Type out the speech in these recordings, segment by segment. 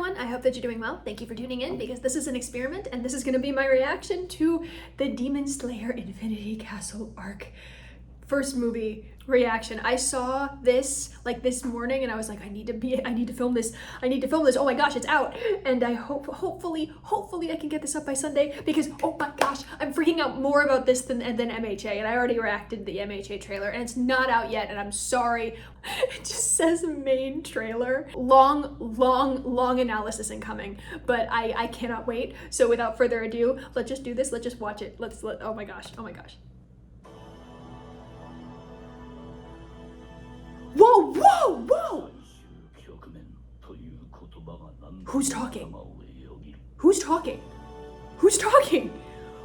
everyone, I hope that you're doing well. Thank you for tuning in because this is an experiment and this is going to be my reaction to the Demon Slayer Infinity Castle arc first movie reaction. I saw this like this morning and I was like, I need to film this. Oh my gosh, it's out. And I hopefully I can get this up by Sunday because oh my gosh, I'm freaking out more about this than MHA, and I already reacted to the MHA trailer and it's not out yet and I'm sorry. It just says main trailer. Long analysis incoming, but I cannot wait. So without further ado, let's just do this. Let's just watch it. Oh my gosh. Whoa! Who's talking?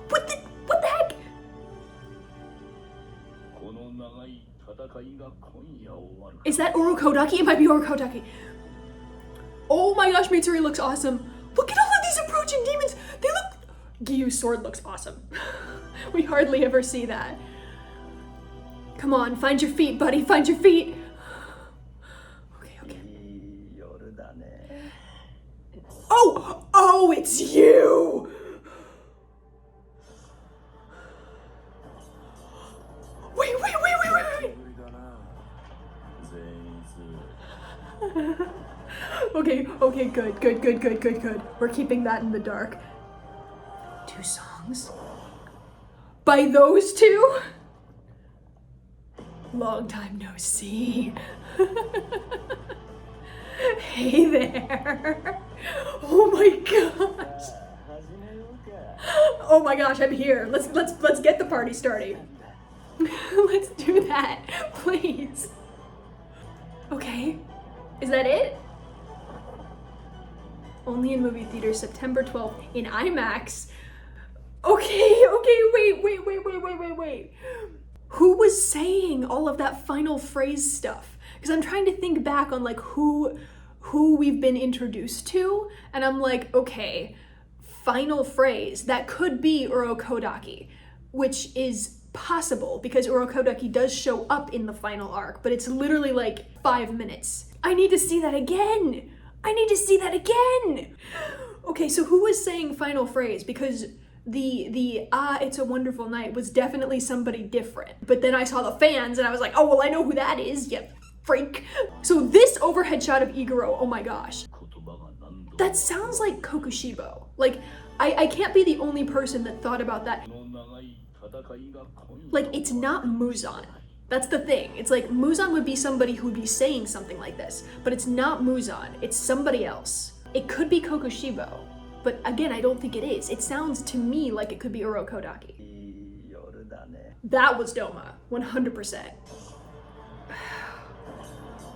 What the heck? Is that Orokodaki? It might be Orokodaki. Oh my gosh, Mitsuri looks awesome. Look at all of these approaching demons. They look... Gyu's sword looks awesome. We hardly ever see that. Come on, find your feet, buddy. Find your feet. Okay. Oh, it's you. Wait. Okay, good. We're keeping that in the dark. 2 songs? By those two? Long time no see. Hey there. Oh my gosh. Oh my gosh, I'm here. Let's get the party started. Let's do that, please. Okay, is that it? Only in movie theaters September 12th in IMAX. Okay, wait. Who was saying all of that final phrase stuff? Because I'm trying to think back on like who we've been introduced to, and I'm like, okay, final phrase, that could be Urokodaki, which is possible because Urokodaki does show up in the final arc, but it's literally like 5 minutes. I need to see that again. Okay, so who was saying final phrase? Because the it's a wonderful night was definitely somebody different. But then I saw the fans and I was like, oh, well, I know who that is, you freak. So this overhead shot of Iguro, oh my gosh. That sounds like Kokushibo. Like, I can't be the only person that thought about that. Like, it's not Muzan. That's the thing. It's like Muzan would be somebody who'd be saying something like this, but it's not Muzan, it's somebody else. It could be Kokushibo. But again, I don't think it is. It sounds to me like it could be Urokodaki. That was Doma, 100%.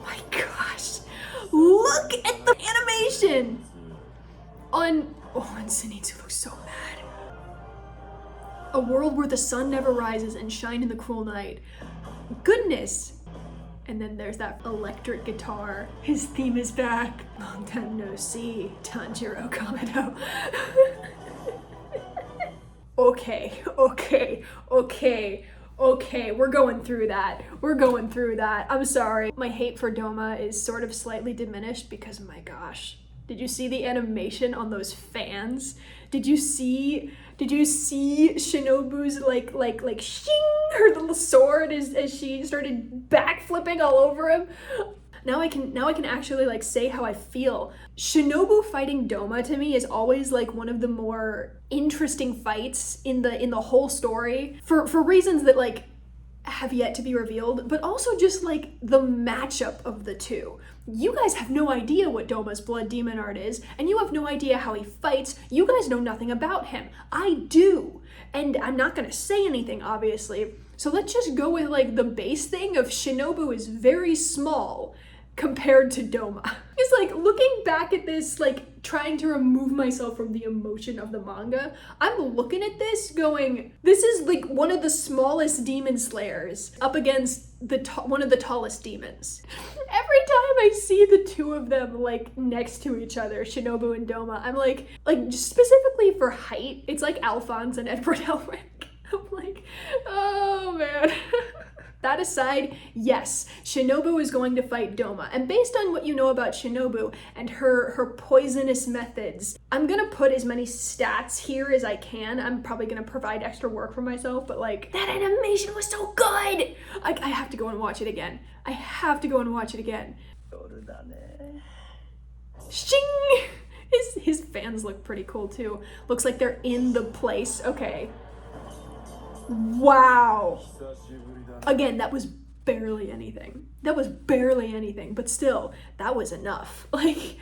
My gosh. Look at the animation! On Zenitsu looks so mad. A world where the sun never rises and shine in the cruel night. Goodness! And then there's that electric guitar. His theme is back. Long time no see, Tanjiro Kamado. Okay, we're going through that. I'm sorry. My hate for Doma is sort of slightly diminished because, my gosh, did you see the animation on those fans? Did you see Shinobu's like shing, her little sword as she started backflipping all over him? Now I can actually like say how I feel. Shinobu fighting Doma to me is always like one of the more interesting fights in the whole story for reasons that like have yet to be revealed, but also just like the matchup of the two. You guys have no idea what Doma's blood demon art is, and you have no idea how he fights. You guys know nothing about him. I do, and I'm not gonna say anything, obviously. So let's just go with like the base thing of Shinobu is very small compared to Doma. It's like looking back at this, like trying to remove myself from the emotion of the manga, I'm looking at this going, this is like one of the smallest demon slayers up against one of the tallest demons. Every time I see the two of them like next to each other, Shinobu and Doma, I'm like specifically for height, it's like Alphonse and Edward Elric. I'm like, oh man. That aside, yes, Shinobu is going to fight Doma. And based on what you know about Shinobu and her poisonous methods, I'm gonna put as many stats here as I can. I'm probably gonna provide extra work for myself, but like, that animation was so good! I have to go and watch it again. I have to go and watch it again. Shing! His fans look pretty cool too. Looks like they're in the place. Okay. Wow. Again, that was barely anything. That was barely anything, but still, that was enough. Like,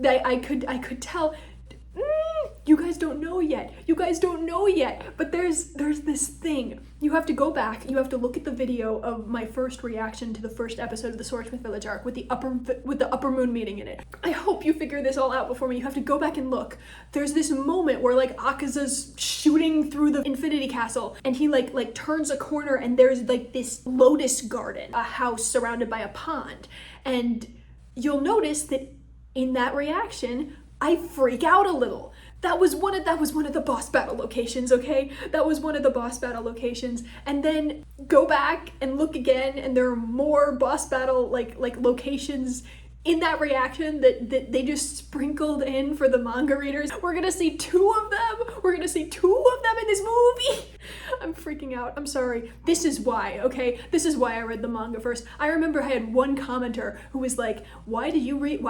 I could tell. You guys don't know yet. You guys don't know yet. But there's this thing. You have to go back. You have to look at the video of my first reaction to the first episode of the Swordsmith Village arc with the upper moon meeting in it. I hope you figure this all out before me. You have to go back and look. There's this moment where like Akaza's shooting through the Infinity Castle and he like turns a corner and there's like this lotus garden, a house surrounded by a pond. And you'll notice that in that reaction, I freak out a little. That was one of the boss battle locations, okay? That was one of the boss battle locations. And then go back and look again, and there are more boss battle like locations in that reaction that they just sprinkled in for the manga readers. We're gonna see two of them. We're gonna see two of them in this movie. I'm freaking out. I'm sorry. This is why, okay? This is why I read the manga first. I remember I had one commenter who was like, why did you read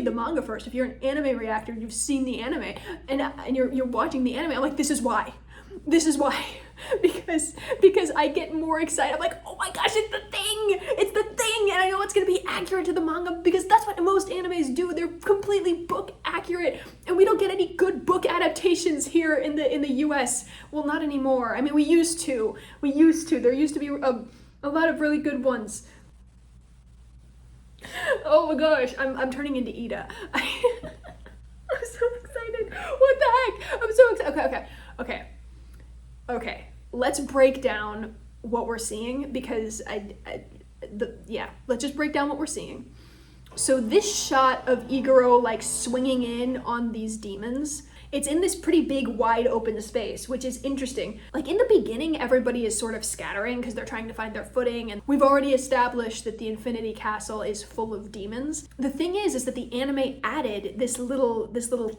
the manga first? If you're an anime reactor, you've seen the anime, and you're watching the anime. I'm like, this is why. This is why. Because I get more excited. I'm like, oh my gosh, it's the thing! It's the thing! And I know it's gonna be accurate to the manga because that's what most animes do. They're completely book accurate. And we don't get any good book adaptations here in the US. Well, not anymore. I mean, we used to. There used to be a lot of really good ones. Oh my gosh, I'm turning into Ida. I'm so excited. What the heck? I'm so excited. Okay, let's break down what we're seeing because let's just break down what we're seeing. So this shot of Iguro like swinging in on these demons, it's in this pretty big wide open space, which is interesting. Like in the beginning, everybody is sort of scattering because they're trying to find their footing, and we've already established that the Infinity Castle is full of demons. The thing is that the anime added this little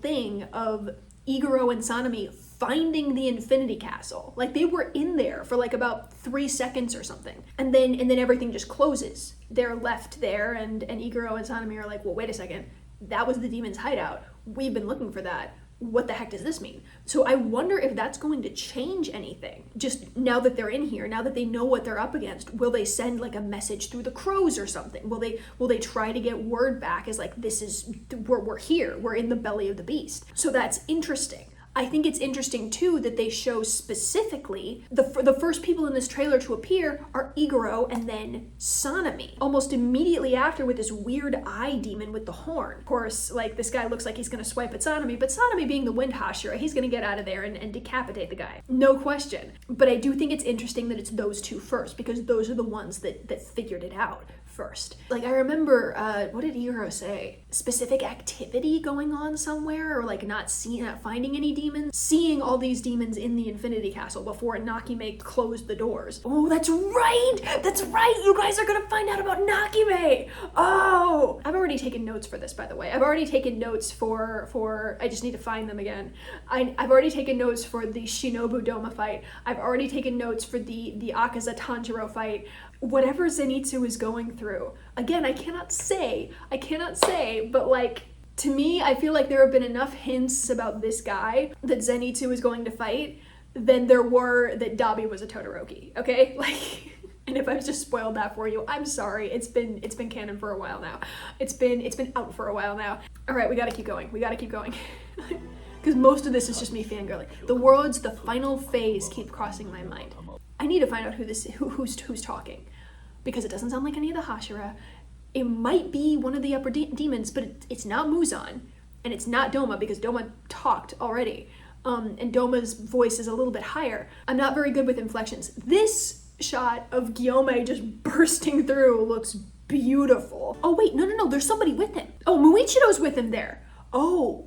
thing of Iguro and Sanemi finding the Infinity Castle. Like they were in there for like about 3 seconds or something. And then everything just closes. They're left there and Iguro and Sanemi are like, well, wait a second. That was the demon's hideout. We've been looking for that. What the heck does this mean? So I wonder if that's going to change anything. Just now that they're in here, now that they know what they're up against, will they send like a message through the crows or something? Will they try to get word back as like, we're here, we're in the belly of the beast. So that's interesting. I think it's interesting too that they show specifically the first people in this trailer to appear are Iguro and then Sanemi. Almost immediately after with this weird eye demon with the horn. Of course, like this guy looks like he's gonna swipe at Sanemi, but Sanemi being the Wind Hashira, he's gonna get out of there and decapitate the guy. No question. But I do think it's interesting that it's those two first because those are the ones that figured it out first. Like I remember, what did Iguro say? Specific activity going on somewhere, or like not finding any demons, seeing all these demons in the Infinity Castle before Nakime closed the doors. Oh, that's right! You guys are gonna find out about Nakime! Oh! I've already taken notes for this, by the way. I've already taken notes for I just need to find them again. I've already taken notes for the Shinobu Doma fight. I've already taken notes for the Akaza Tanjiro fight. Whatever Zenitsu is going through. Again, I cannot say, but like, to me, I feel like there have been enough hints about this guy that Zenitsu is going to fight than there were that Dabi was a Todoroki, okay? Like, and if I've just spoiled that for you, I'm sorry. It's been canon for a while now. It's been out for a while now. All right, we gotta keep going. Because most of this is just me fangirling. The words, the final phase keep crossing my mind. I need to find out who's talking, because it doesn't sound like any of the Hashira. It might be one of the upper demons, but it's not Muzan, and it's not Doma because Doma talked already, and Doma's voice is a little bit higher. I'm not very good with inflections. This shot of Gyome just bursting through looks beautiful. Oh wait, no, there's somebody with him. Oh, Muichiro's with him there. Oh,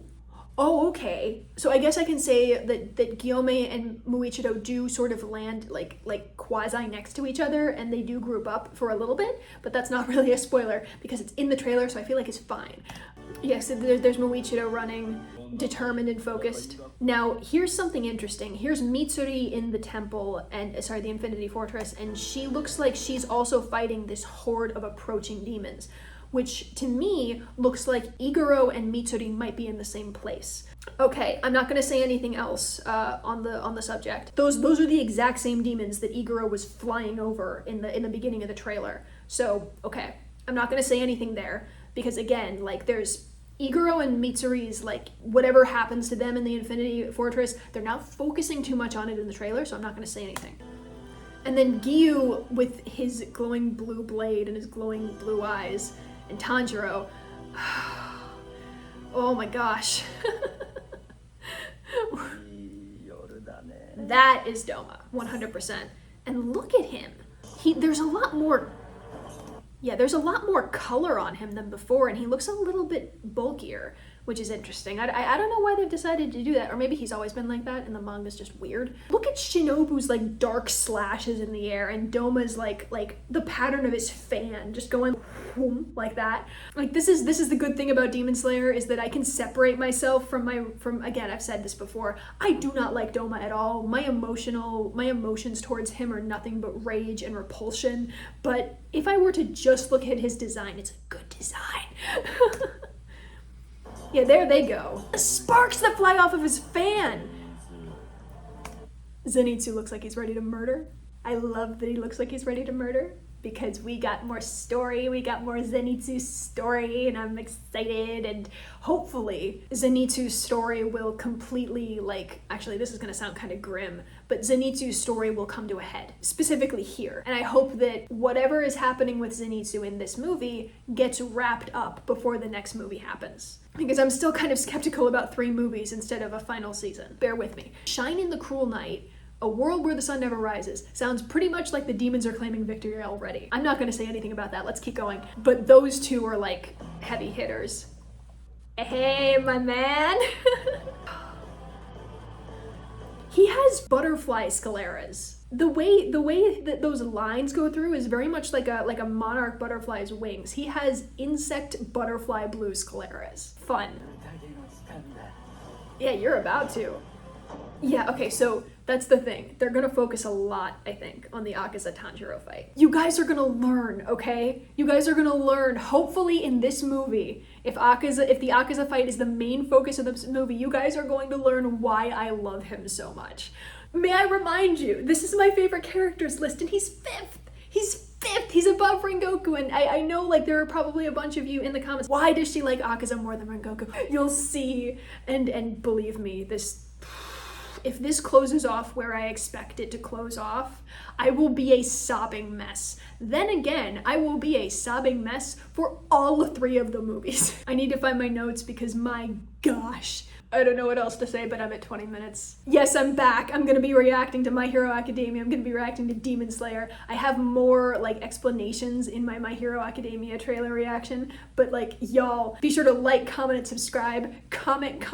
Oh, okay. So I guess I can say that Gyome and Muichiro do sort of land like quasi next to each other, and they do group up for a little bit, but that's not really a spoiler because it's in the trailer, so I feel like it's fine. Yes, there's Muichiro running, determined and focused. Now, here's something interesting. Here's Mitsuri in the temple, and sorry, the Infinity Fortress, and she looks like she's also fighting this horde of approaching demons, which to me looks like Iguro and Mitsuri might be in the same place. Okay, I'm not gonna say anything else on the subject. Those are the exact same demons that Iguro was flying over in the beginning of the trailer. So okay, I'm not gonna say anything there because again, like there's Iguro and Mitsuri's, like whatever happens to them in the Infinity Fortress, they're not focusing too much on it in the trailer, so I'm not gonna say anything. And then Giyu with his glowing blue blade and his glowing blue eyes, and Tanjiro. Oh my gosh. That is Doma, 100%. And look at him. There's a lot more color on him than before, and he looks a little bit bulkier, which is interesting. I don't know why they've decided to do that, or maybe he's always been like that and the manga's just weird. Look at Shinobu's like dark slashes in the air, and Doma's like the pattern of his fan just going whoom, like that. Like this is the good thing about Demon Slayer, is that I can separate myself from again, I've said this before, I do not like Doma at all. My emotions towards him are nothing but rage and repulsion, but if I were to just look at his design, it's a good design. Yeah, there they go. The sparks that fly off of his fan. Zenitsu looks like he's ready to murder. I love that he looks like he's ready to murder because we got more story, we got more Zenitsu story, and I'm excited, and hopefully Zenitsu's story will completely, like, actually this is gonna sound kind of grim, but Zenitsu's story will come to a head, specifically here. And I hope that whatever is happening with Zenitsu in this movie gets wrapped up before the next movie happens. Because I'm still kind of skeptical about 3 movies instead of a final season. Bear with me. Shine in the Cruel Night, A World Where the Sun Never Rises sounds pretty much like the demons are claiming victory already. I'm not gonna say anything about that, let's keep going. But those 2 are like heavy hitters. Hey, my man. He has butterfly scleras. The way that those lines go through is very much like a monarch butterfly's wings. He has insect butterfly blue scleras. Fun. Yeah, you're about to. Yeah, okay, so that's the thing. They're gonna focus a lot, I think, on the Akaza Tanjiro fight. You guys are gonna learn, okay? You guys are gonna learn, hopefully in this movie, if the Akaza fight is the main focus of this movie, you guys are going to learn why I love him so much. May I remind you, this is my favorite characters list, and he's 5th. He's 5th. He's above Rengoku, and I know, like, there are probably a bunch of you in the comments. Why does she like Akaza more than Rengoku? You'll see, and believe me, if this closes off where I expect it to close off, I will be a sobbing mess. Then again, I will be a sobbing mess for all 3 of the movies. I need to find my notes because my gosh, I don't know what else to say, but I'm at 20 minutes. Yes, I'm back. I'm gonna be reacting to My Hero Academia. I'm gonna be reacting to Demon Slayer. I have more like explanations in my My Hero Academia trailer reaction, but like y'all, be sure to like, comment, and subscribe. Comment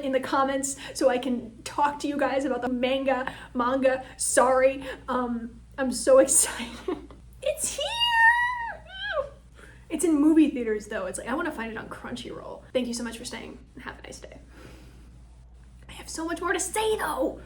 in the comments so I can talk to you guys about the manga. Sorry. I'm so excited. It's here! It's in movie theaters though. It's like, I want to find it on Crunchyroll. Thank you so much for staying and have a nice day. I have so much more to say though.